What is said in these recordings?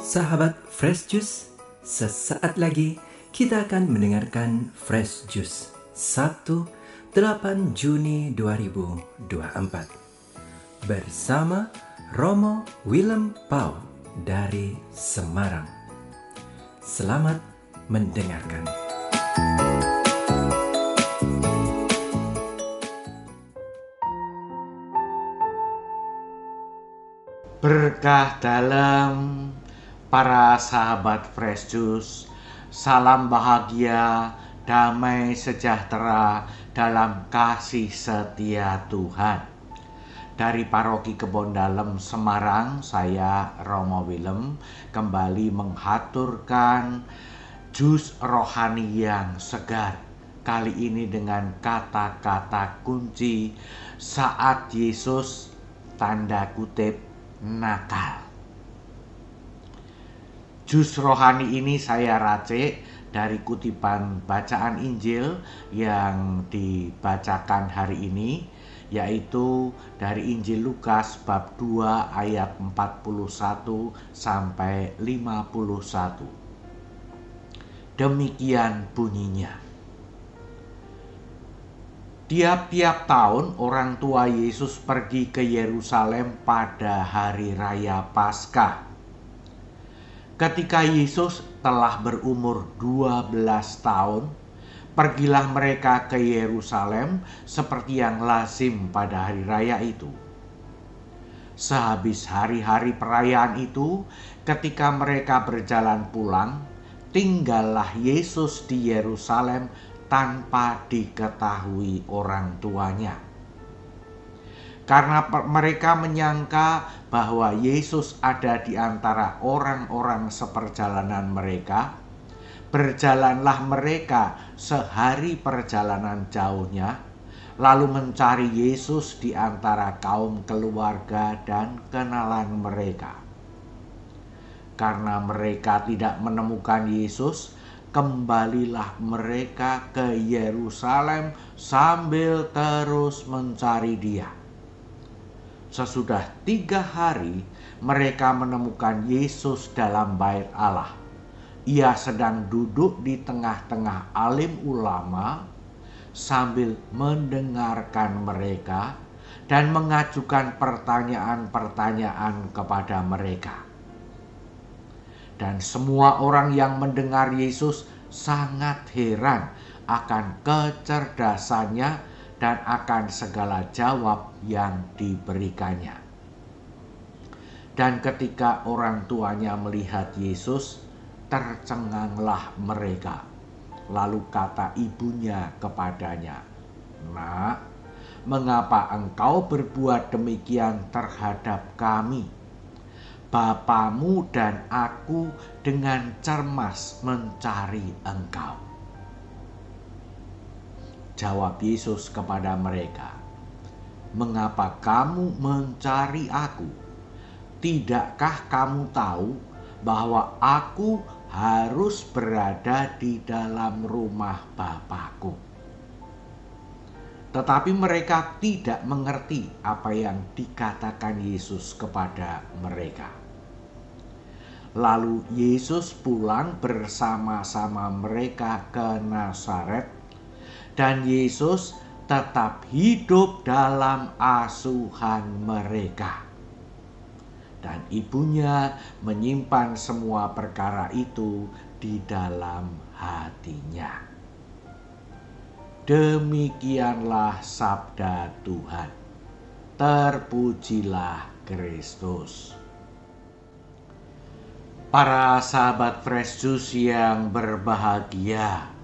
Sahabat Fresh Juice, sesaat lagi kita akan mendengarkan Fresh Juice Sabtu 8 Juni 2024 bersama Romo Willem Pau dari Semarang. Selamat mendengarkan. Berkah dalam para sahabat Fresh Juice, salam bahagia, damai sejahtera dalam kasih setia Tuhan. Dari Paroki Kebon Dalem Semarang, saya Romo Willem kembali menghaturkan jus rohani yang segar. Kali ini dengan kata-kata kunci saat Yesus tanda kutip nakal. Jus rohani ini saya racik dari kutipan bacaan Injil yang dibacakan hari ini, yaitu dari Injil Lukas bab 2 ayat 41 sampai 51. Demikian bunyinya. Tiap-tiap tahun orang tua Yesus pergi ke Yerusalem pada hari raya Paskah. Ketika Yesus telah berumur 12 tahun, pergilah mereka ke Yerusalem seperti yang lazim pada hari raya itu. Sehabis hari-hari perayaan itu, ketika mereka berjalan pulang, tinggallah Yesus di Yerusalem tanpa diketahui orang tuanya. Karena mereka menyangka bahwa Yesus ada di antara orang-orang seperjalanan mereka, berjalanlah mereka sehari perjalanan jauhnya, lalu mencari Yesus di antara kaum keluarga dan kenalan mereka. Karena mereka tidak menemukan Yesus, kembalilah mereka ke Yerusalem sambil terus mencari Dia. Sesudah 3 hari, mereka menemukan Yesus dalam bait Allah. Ia sedang duduk di tengah-tengah alim ulama sambil mendengarkan mereka dan mengajukan pertanyaan-pertanyaan kepada mereka. Dan semua orang yang mendengar Yesus sangat heran akan kecerdasannya dan akan segala jawab yang diberikannya. Dan ketika orang tuanya melihat Yesus, tercenganglah mereka. Lalu kata ibunya kepadanya, "Nak, mengapa engkau berbuat demikian terhadap kami? Bapamu dan aku dengan cermas mencari engkau." Jawab Yesus kepada mereka, "Mengapa kamu mencari aku? Tidakkah kamu tahu bahwa aku harus berada di dalam rumah Bapakku?" Tetapi mereka tidak mengerti apa yang dikatakan Yesus kepada mereka. Lalu Yesus pulang bersama-sama mereka ke Nazaret, dan Yesus tetap hidup dalam asuhan mereka. Dan ibunya menyimpan semua perkara itu di dalam hatinya. Demikianlah sabda Tuhan. Terpujilah Kristus. Para sahabat Fresh Juice yang berbahagia,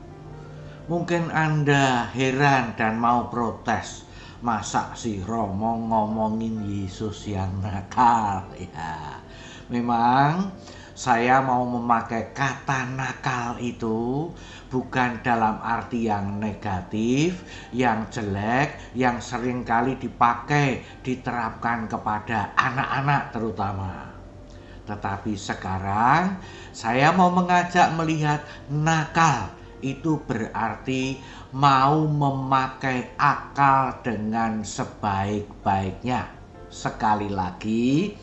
mungkin Anda heran dan mau protes. Masa si Romo ngomongin Yesus yang nakal? Ya, memang saya mau memakai kata nakal itu bukan dalam arti yang negatif, yang jelek, yang seringkali dipakai, diterapkan kepada anak-anak terutama. Tetapi sekarang saya mau mengajak melihat nakal itu berarti mau memakai akal dengan sebaik-baiknya. Sekali lagi,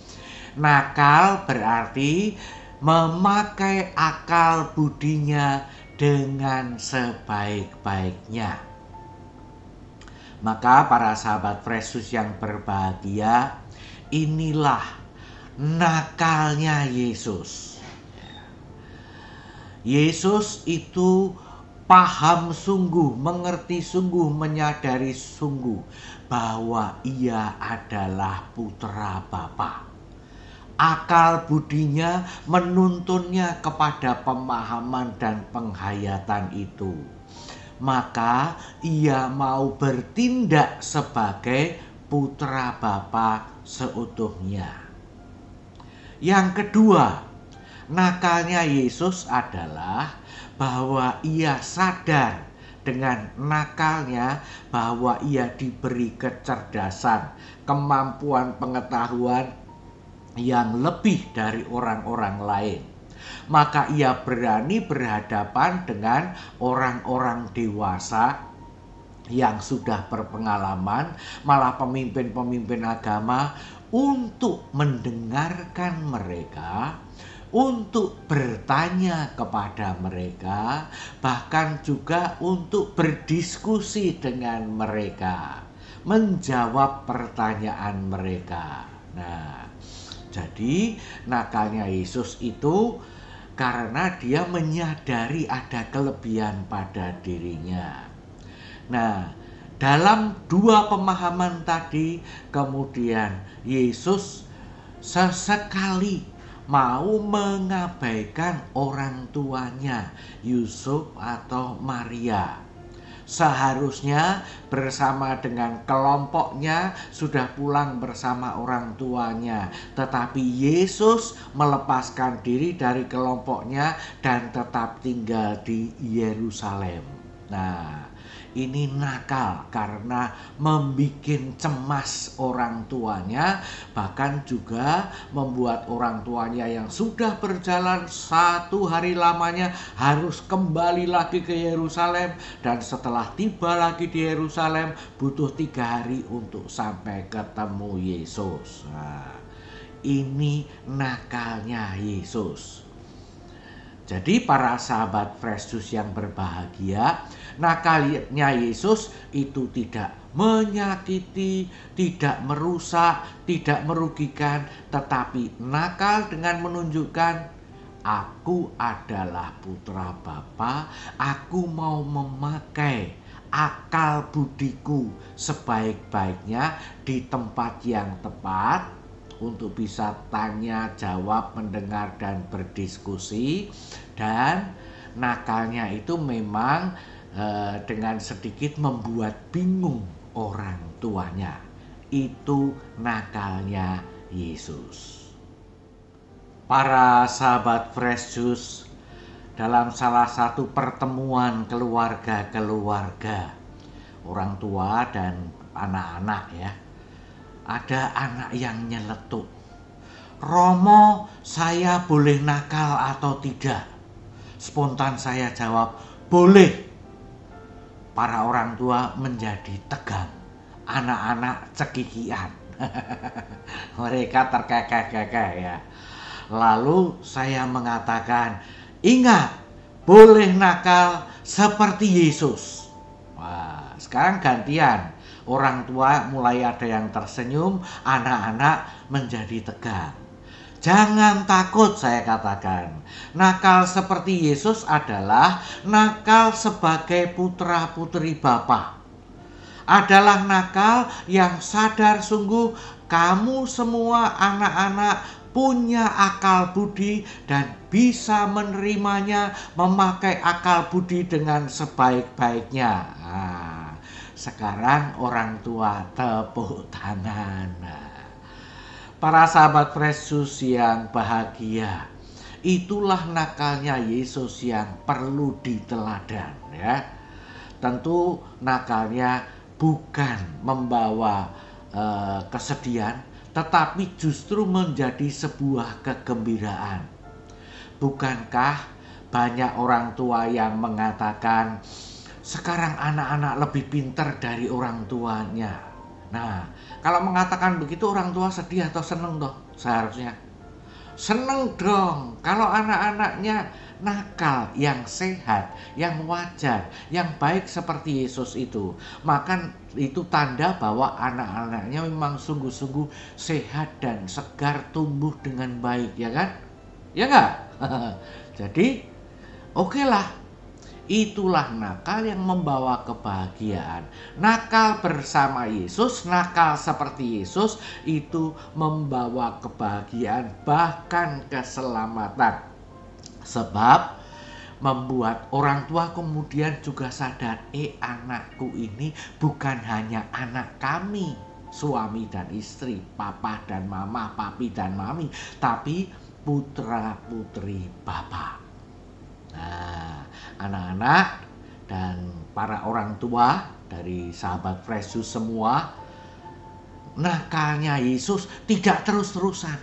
nakal berarti memakai akal budinya dengan sebaik-baiknya. Maka para sahabat Fresh Juice yang berbahagia, inilah nakalnya Yesus. Yesus itu paham sungguh, mengerti sungguh, menyadari sungguh bahwa ia adalah putra Bapa. Akal budinya menuntunnya kepada pemahaman dan penghayatan itu. Maka ia mau bertindak sebagai putra Bapa seutuhnya. Yang kedua, nakalnya Yesus adalah bahwa ia sadar dengan nakalnya bahwa ia diberi kecerdasan, kemampuan pengetahuan yang lebih dari orang-orang lain. Maka ia berani berhadapan dengan orang-orang dewasa yang sudah berpengalaman, malah pemimpin-pemimpin agama, untuk mendengarkan mereka, untuk bertanya kepada mereka, bahkan juga untuk berdiskusi dengan mereka, menjawab pertanyaan mereka. Nah, jadi nakalnya Yesus itu karena dia menyadari ada kelebihan pada dirinya. Nah, dalam dua pemahaman tadi, kemudian Yesus sesekali mau mengabaikan orang tuanya, Yusuf atau Maria. Seharusnya bersama dengan kelompoknya sudah pulang bersama orang tuanya. Tetapi Yesus melepaskan diri dari kelompoknya dan tetap tinggal di Yerusalem. Nah, ini nakal karena membuat cemas orang tuanya, bahkan juga membuat orang tuanya yang sudah berjalan 1 hari lamanya harus kembali lagi ke Yerusalem, dan setelah tiba lagi di Yerusalem butuh 3 hari untuk sampai ketemu Yesus. Nah, ini nakalnya Yesus. Jadi para sahabat Fresh Juice yang berbahagia, nakalnya Yesus itu tidak menyakiti, tidak merusak, tidak merugikan, tetapi nakal dengan menunjukkan aku adalah putra Bapa, aku mau memakai akal budiku sebaik-baiknya di tempat yang tepat, untuk bisa tanya, jawab, mendengar, dan berdiskusi. Dan nakalnya itu memang dengan sedikit membuat bingung orang tuanya. Itu nakalnya Yesus. Para sahabat Fresh Juice, dalam salah satu pertemuan keluarga-keluarga, orang tua dan anak-anak ya, ada anak yang nyeletuk, "Romo, saya boleh nakal atau tidak?" Spontan saya jawab, "Boleh." Para orang tua menjadi tegang, anak-anak cekikian. Mereka terkekeh-kekeh ya. Lalu saya mengatakan, "Ingat, boleh nakal seperti Yesus." Wah, sekarang gantian. Orang tua mulai ada yang tersenyum, anak-anak menjadi tegang. Jangan takut, saya katakan. Nakal seperti Yesus adalah nakal sebagai putra-putri Bapa. Adalah nakal yang sadar sungguh kamu semua anak-anak punya akal budi dan bisa menerimanya, memakai akal budi dengan sebaik-baiknya. Nah, sekarang orang tua tepuk tangan. Para sahabat Fresh Juice yang bahagia, itulah nakalnya Yesus yang perlu diteladan ya. Tentu nakalnya bukan membawa kesedihan, tetapi justru menjadi sebuah kegembiraan. Bukankah banyak orang tua yang mengatakan, sekarang anak-anak lebih pintar dari orang tuanya. Nah, kalau mengatakan begitu orang tua sedih atau seneng toh seharusnya? seneng dong kalau anak-anaknya nakal, yang sehat, yang wajar, yang baik seperti Yesus itu. Maka itu tanda bahwa anak-anaknya memang sungguh-sungguh sehat dan segar, tumbuh dengan baik, ya kan? Ya enggak? Jadi, oke lah. Itulah nakal yang membawa kebahagiaan. Nakal bersama Yesus, nakal seperti Yesus, itu membawa kebahagiaan, bahkan keselamatan. Sebab membuat orang tua kemudian juga sadar, anakku ini bukan hanya anak kami, suami dan istri, papa dan mama, papi dan mami, tapi putra putri Bapa. Nah, anak-anak dan para orang tua dari sahabat Fresh Juice semua, nakalnya Yesus tidak terus-terusan.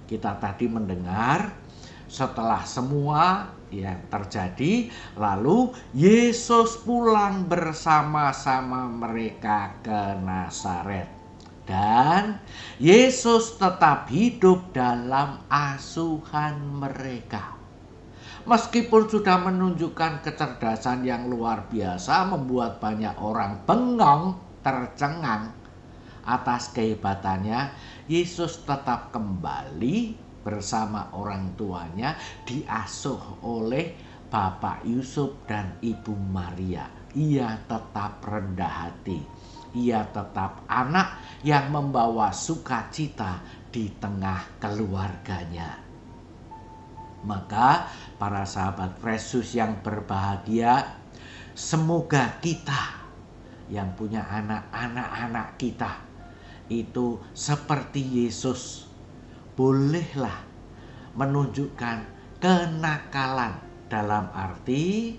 Kita tadi mendengar setelah semua yang terjadi, lalu Yesus pulang bersama-sama mereka ke Nazaret. Dan Yesus tetap hidup dalam asuhan mereka. Meskipun sudah menunjukkan kecerdasan yang luar biasa, membuat banyak orang bengong, tercengang atas kehebatannya, Yesus tetap kembali bersama orang tuanya, diasuh oleh Bapak Yusuf dan Ibu Maria. Ia tetap rendah hati. Ia tetap anak yang membawa sukacita di tengah keluarganya. Maka para sahabat Fresh Juice yang berbahagia, semoga kita yang punya anak-anak kita itu seperti Yesus, bolehlah menunjukkan kenakalan dalam arti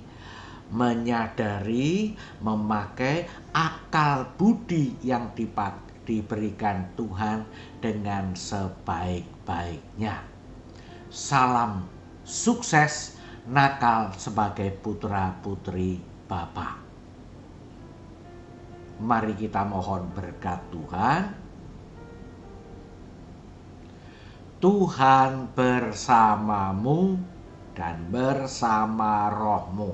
menyadari, memakai akal budi yang diberikan Tuhan dengan sebaik-baiknya. Salam sukses nakal sebagai putra-putri Bapa. Mari kita mohon berkat Tuhan. Tuhan bersamamu dan bersama rohmu.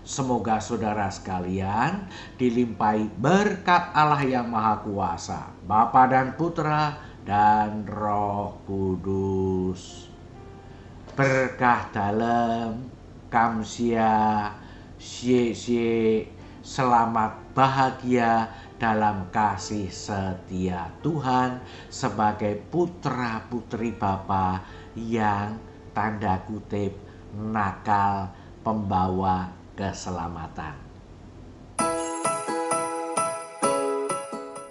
Semoga saudara sekalian dilimpahi berkat Allah yang Maha Kuasa, Bapa dan Putra dan Roh Kudus. Berkah dalam, kamsia, syek, selamat bahagia dalam kasih setia Tuhan sebagai putra-putri Bapa yang tanda kutip nakal pembawa keselamatan.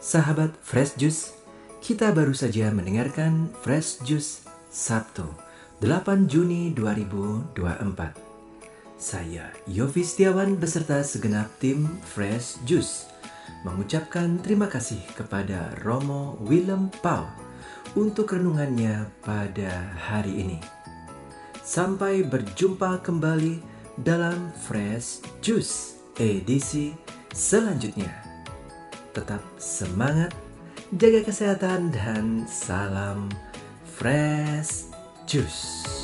Sahabat Fresh Juice, kita baru saja mendengarkan Fresh Juice Sabtu 8 Juni 2024. Saya Yofi Setiawan beserta segenap tim Fresh Juice mengucapkan terima kasih kepada Romo Willem Pau untuk renungannya pada hari ini. Sampai berjumpa kembali dalam Fresh Juice edisi selanjutnya. Tetap semangat, jaga kesehatan, dan salam Fresh Juice.